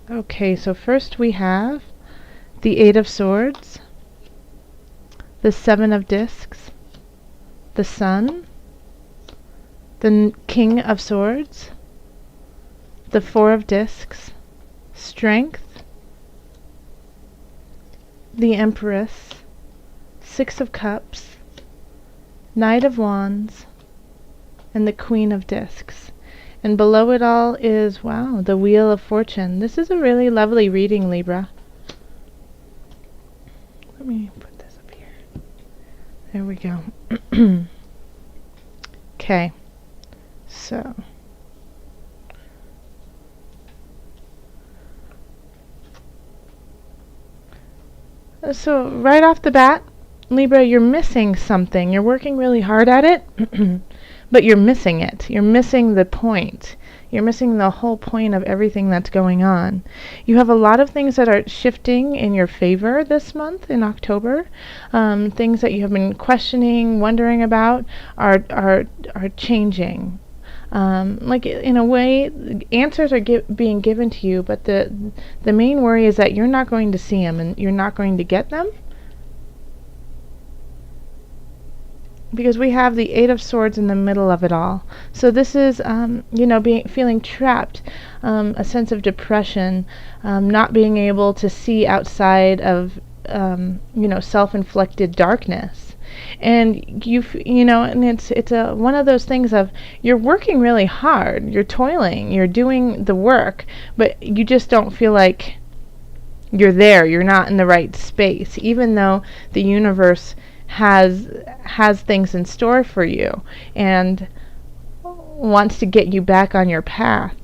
Okay, so first we have the Eight of Swords, the Seven of Discs, the Sun, the King of Swords, the Four of Discs, Strength, the Empress, Six of Cups, Knight of Wands, and the Queen of Discs. And below it all is, wow, the Wheel of Fortune. This is a really lovely reading, Libra. Let me put this up here. There we go. Okay, so right off the bat, Libra, you're missing something. You're working really hard at it, but you're missing it. You're missing the point. You're missing the whole point of everything that's going on. You have a lot of things that are shifting in your favor this month in October. Things that you have been questioning, wondering about are changing. Like in a way, answers are being given to you, but the main worry is that you're not going to see them and you're not going to get them. Because we have the Eight of Swords in the middle of it all. So this is, feeling trapped, a sense of depression, not being able to see outside of, self-inflicted darkness. And and it's one of those things of you're working really hard, you're toiling, you're doing the work, but you just don't feel like you're there. You're not in the right space, even though the universe has things in store for you and wants to get you back on your path.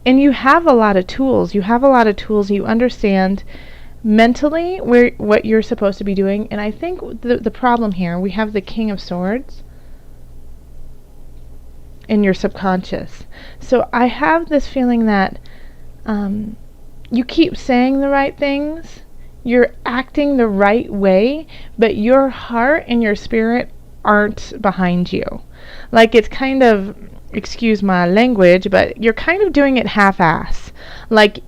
And you have a lot of tools. You understand mentally what you're supposed to be doing. And I think the problem here, we have the King of Swords in your subconscious. So I have this feeling that you keep saying the right things, you're acting the right way, but your heart and your spirit aren't behind you. Like it's kind of, excuse my language, but you're kind of doing it half-ass. Like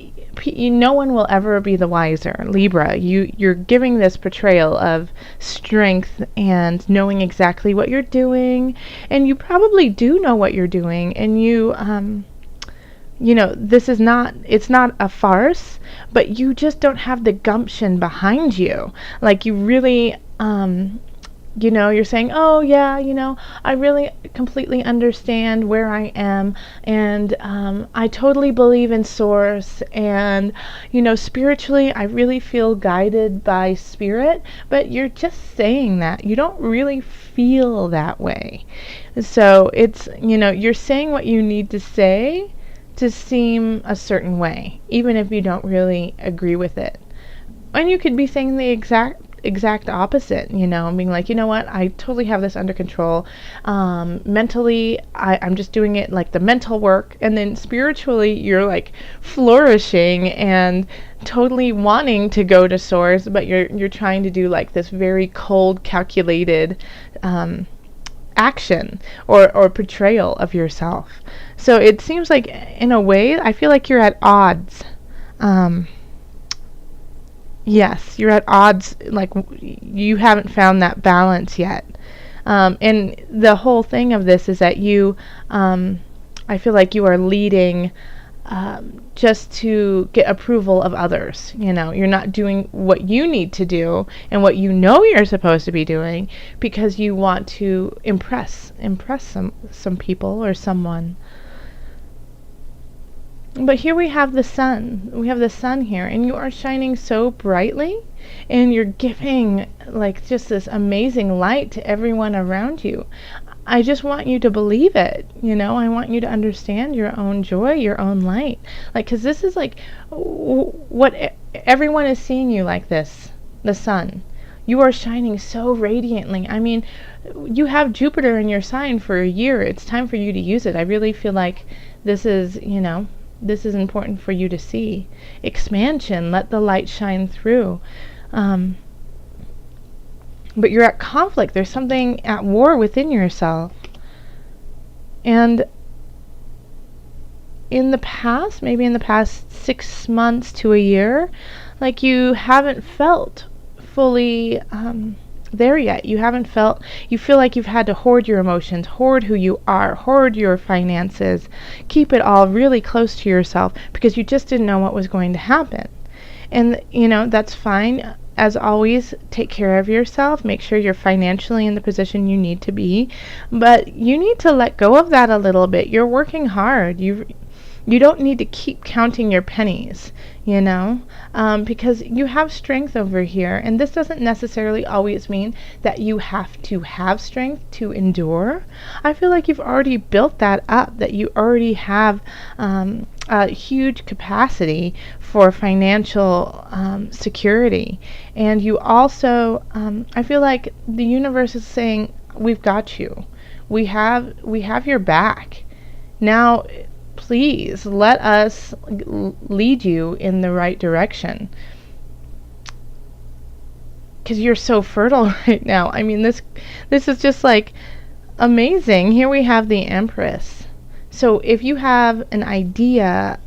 no one will ever be the wiser. Libra, you're giving this portrayal of strength and knowing exactly what you're doing, and you probably do know what you're doing, and it's not a farce, but you just don't have the gumption behind you. Like you really, you're saying, oh yeah, I really completely understand where I am, and I totally believe in Source, and, spiritually, I really feel guided by Spirit, but you're just saying that. You don't really feel that way. So it's, you're saying what you need to say to seem a certain way, even if you don't really agree with it. And you could be saying the exact opposite, being like, you know what, I totally have this under control. Mentally, I'm just doing it like the mental work, and then spiritually, you're like flourishing and totally wanting to go to Source, but you're trying to do like this very cold, calculated action or portrayal of yourself. So it seems like, in a way, I feel like you're at odds. Yes, you're at odds, like you haven't found that balance yet. And the whole thing of this is that I feel like you are leading just to get approval of others. You're not doing what you need to do and what you're supposed to be doing because you want to impress some people or someone. But here we have the sun. We have the sun here, and you are shining so brightly, and you're giving like just this amazing light to everyone around you. I just want you to believe it, I want you to understand your own joy, your own light. Like, because this is like what everyone is seeing you like this, the sun. You are shining so radiantly. I mean, you have Jupiter in your sign for a year. It's time for you to use it. I really feel like this is, this is important for you to see. Expansion, let the light shine through. But you're at conflict. There's something at war within yourself. And in the past, maybe in the past 6 months to a year, like you haven't felt fully there yet. You haven't felt, you feel like you've had to hoard your emotions, hoard who you are, hoard your finances, keep it all really close to yourself because you just didn't know what was going to happen. And, that's fine. As always, take care of yourself. Make sure you're financially in the position you need to be. But you need to let go of that a little bit. You're working hard. You don't need to keep counting your pennies, because you have strength over here. And this doesn't necessarily always mean that you have to have strength to endure. I feel like you've already built that up, that you already have a huge capacity for financial security. And you also, I feel like the universe is saying, we've got you. We have your back. Now, please let us lead you in the right direction, because you're so fertile right now. I mean, this is just like amazing. Here we have the Empress. So if you have an idea,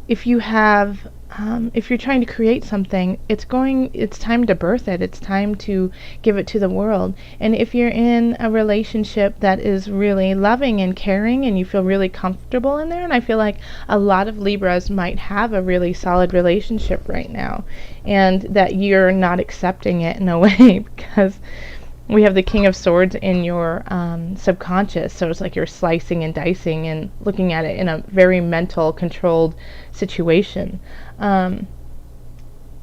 if you're trying to create something, it's time to birth it. It's time to give it to the world. And if you're in a relationship that is really loving and caring and you feel really comfortable in there, and I feel like a lot of Libras might have a really solid relationship right now, and that you're not accepting it in a way because we have the King of Swords in your subconscious, so it's like you're slicing and dicing and looking at it in a very mental, controlled situation.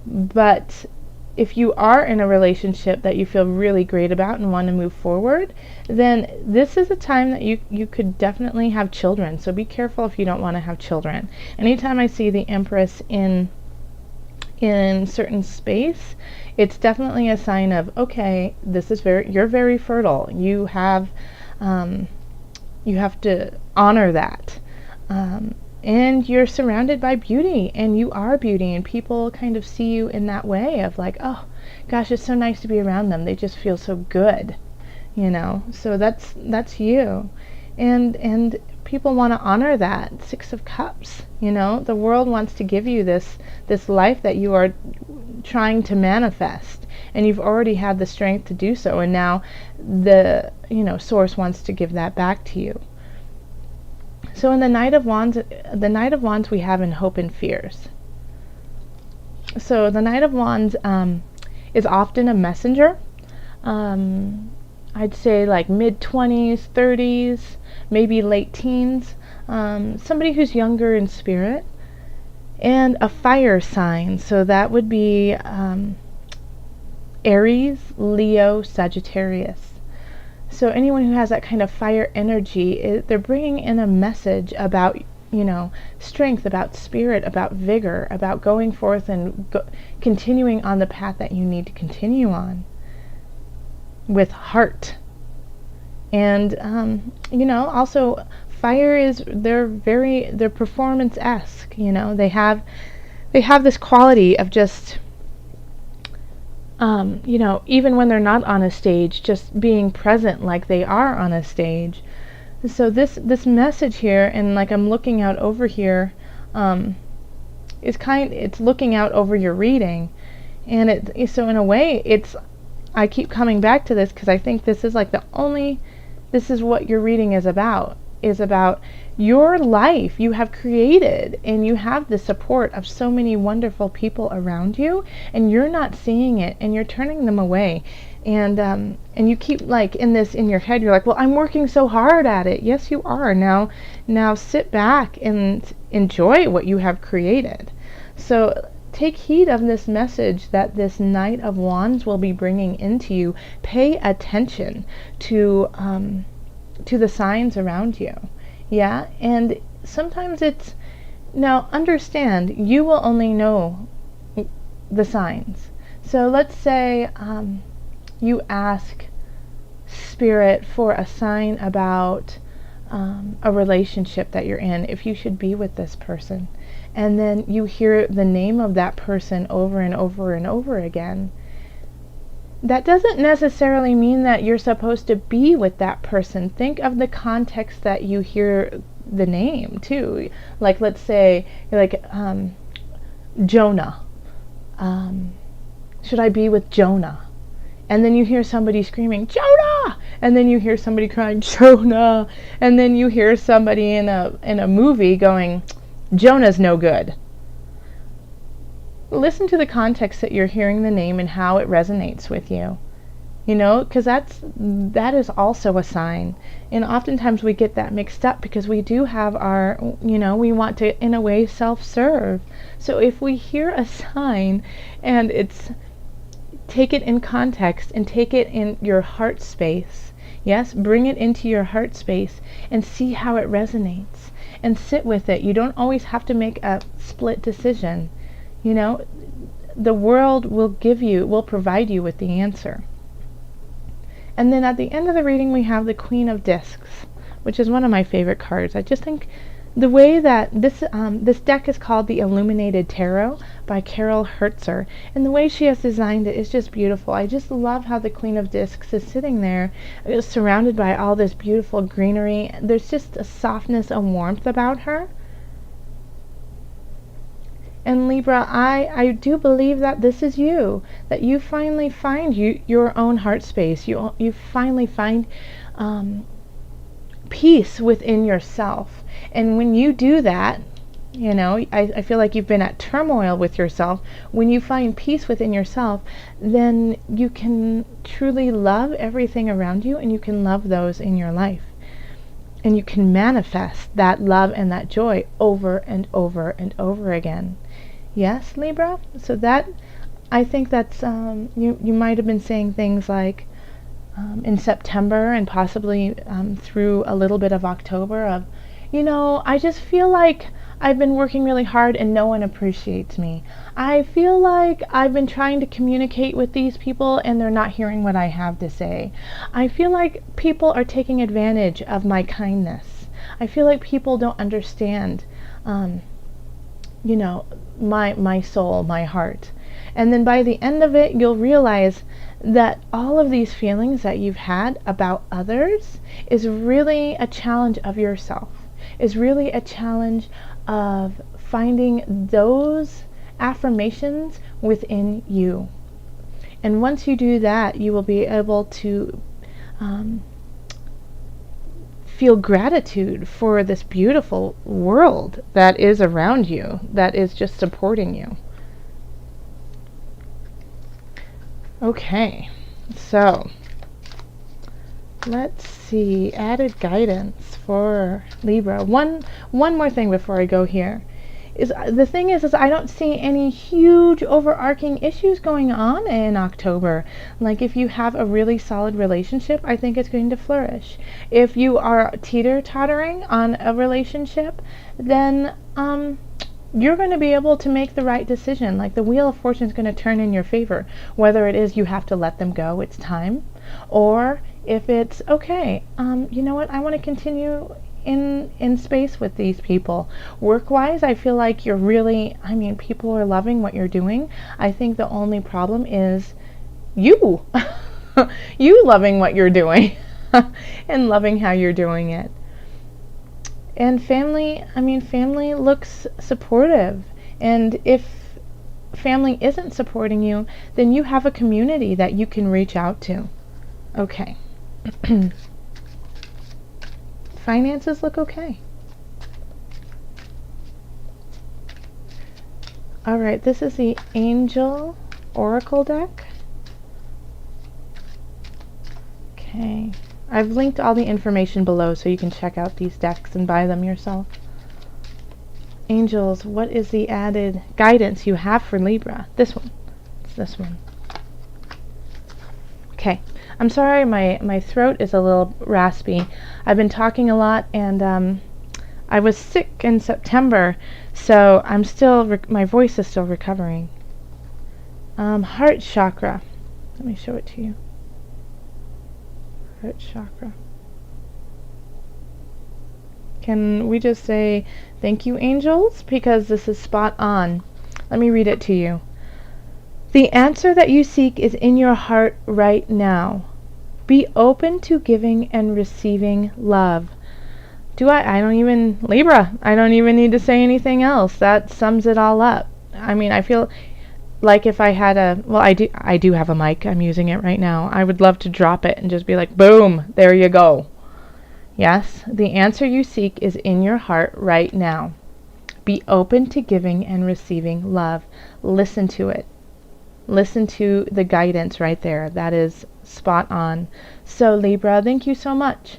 But if you are in a relationship that you feel really great about and want to move forward, then this is a time that you could definitely have children. So be careful if you don't want to have children. Anytime I see the Empress in certain space, it's definitely a sign of, okay, you're very fertile. You have to honor that. And you're surrounded by beauty, and you are beauty, and people kind of see you in that way of like, oh gosh, it's so nice to be around them. They just feel so good, so that's you. And people want to honor that. 6 of Cups, the world wants to give you this life that you are trying to manifest, and you've already had the strength to do so, and now the source wants to give that back to you. So in the Knight of Wands we have in Hope and Fears. So the Knight of Wands is often a messenger. I'd say like mid-20s, 30s, maybe late teens. Somebody who's younger in spirit. And a fire sign. So that would be Aries, Leo, Sagittarius. So anyone who has that kind of fire energy, they're bringing in a message about, strength, about spirit, about vigor, about going forth and continuing on the path that you need to continue on with heart. And, also fire they're performance-esque, they have this quality of just, even when they're not on a stage, just being present like they are on a stage. So this message here, and like I'm looking out over here, it's looking out over your reading, and so in a way I keep coming back to this because I think this is like this is what your reading is about your life you have created, and you have the support of so many wonderful people around you, and you're not seeing it, and you're turning them away, and you keep like in your head, you're like, well, I'm working so hard at it. Yes, you are. Now sit back and enjoy what you have created. So take heed of this message that this Knight of Wands will be bringing into you. Pay attention to the signs around you. Yeah, and sometimes now understand, you will only know the signs. So let's say you ask Spirit for a sign about a relationship that you're in, if you should be with this person, and then you hear the name of that person over and over and over again. that doesn't necessarily mean that you're supposed to be with that person. Think of the context that you hear the name too. Like, let's say you're like, Jonah. Should I be with Jonah? And then you hear somebody screaming, Jonah! And then you hear somebody crying, Jonah! And then you hear somebody in a movie going, Jonah's no good. Listen to the context that you're hearing the name and how it resonates with you. You know, because that is also a sign. And oftentimes we get that mixed up because we do have our, we want to, in a way, self-serve. So if we hear a sign and take it in context and take it in your heart space. Yes, bring it into your heart space and see how it resonates and sit with it. You don't always have to make a split decision. The world will provide you with the answer. And then at the end of the reading, we have the Queen of Discs, which is one of my favorite cards. I just think the way that this deck is called the Illuminated Tarot by Carol Hertzer, and the way she has designed it is just beautiful. I just love how the Queen of Discs is sitting there, surrounded by all this beautiful greenery. There's just a softness and warmth about her. And Libra, I do believe that this is you, that you finally find your own heart space. You finally find peace within yourself. And when you do that, I feel like you've been at turmoil with yourself. When you find peace within yourself, then you can truly love everything around you, and you can love those in your life. And you can manifest that love and that joy over and over and over again. Yes, Libra? So that, I think that's, you might have been saying things like, in September and possibly through a little bit of October of, I just feel like I've been working really hard and no one appreciates me. I feel like I've been trying to communicate with these people and they're not hearing what I have to say. I feel like people are taking advantage of my kindness. I feel like people don't understand, my soul, my heart. And then by the end of it, you'll realize that all of these feelings that you've had about others is really a challenge of yourself, is really a challenge of finding those affirmations within you. And once you do that, you will be able to feel gratitude for this beautiful world that is around you, that is just supporting you. Okay, so let's see, added guidance for Libra. One more thing before I go here. The thing is I don't see any huge overarching issues going on in October. Like if you have a really solid relationship, I think it's going to flourish. If you are teeter-tottering on a relationship, then you're going to be able to make the right decision. Like the Wheel of Fortune is going to turn in your favor. Whether it is you have to let them go, it's time, or if it's okay, you know what, I want to continue in space with these people. Work-wise, I feel like you're really, people are loving what you're doing. I think the only problem is you. You loving what you're doing and loving how you're doing it. And family looks supportive. And if family isn't supporting you, then you have a community that you can reach out to. Okay. Finances look okay. All right, this is the Angel Oracle deck. Okay. I've linked all the information below so you can check out these decks and buy them yourself. Angels, what is the added guidance you have for Libra? This one. It's this one. Okay. I'm sorry, my throat is a little raspy. I've been talking a lot, and I was sick in September, so I'm still, my voice is still recovering. Heart chakra. Let me show it to you. Heart chakra. Can we just say thank you, angels? Because this is spot on. Let me read it to you. The answer that you seek is in your heart right now. Be open to giving and receiving love. I don't even, Libra, I don't even need to say anything else. That sums it all up. I mean, I feel like if I had I do have a mic. I'm using it right now. I would love to drop it and just be like, boom, there you go. Yes, the answer you seek is in your heart right now. Be open to giving and receiving love. Listen to it. Listen to the guidance right there. That is spot on. So Libra, thank you so much.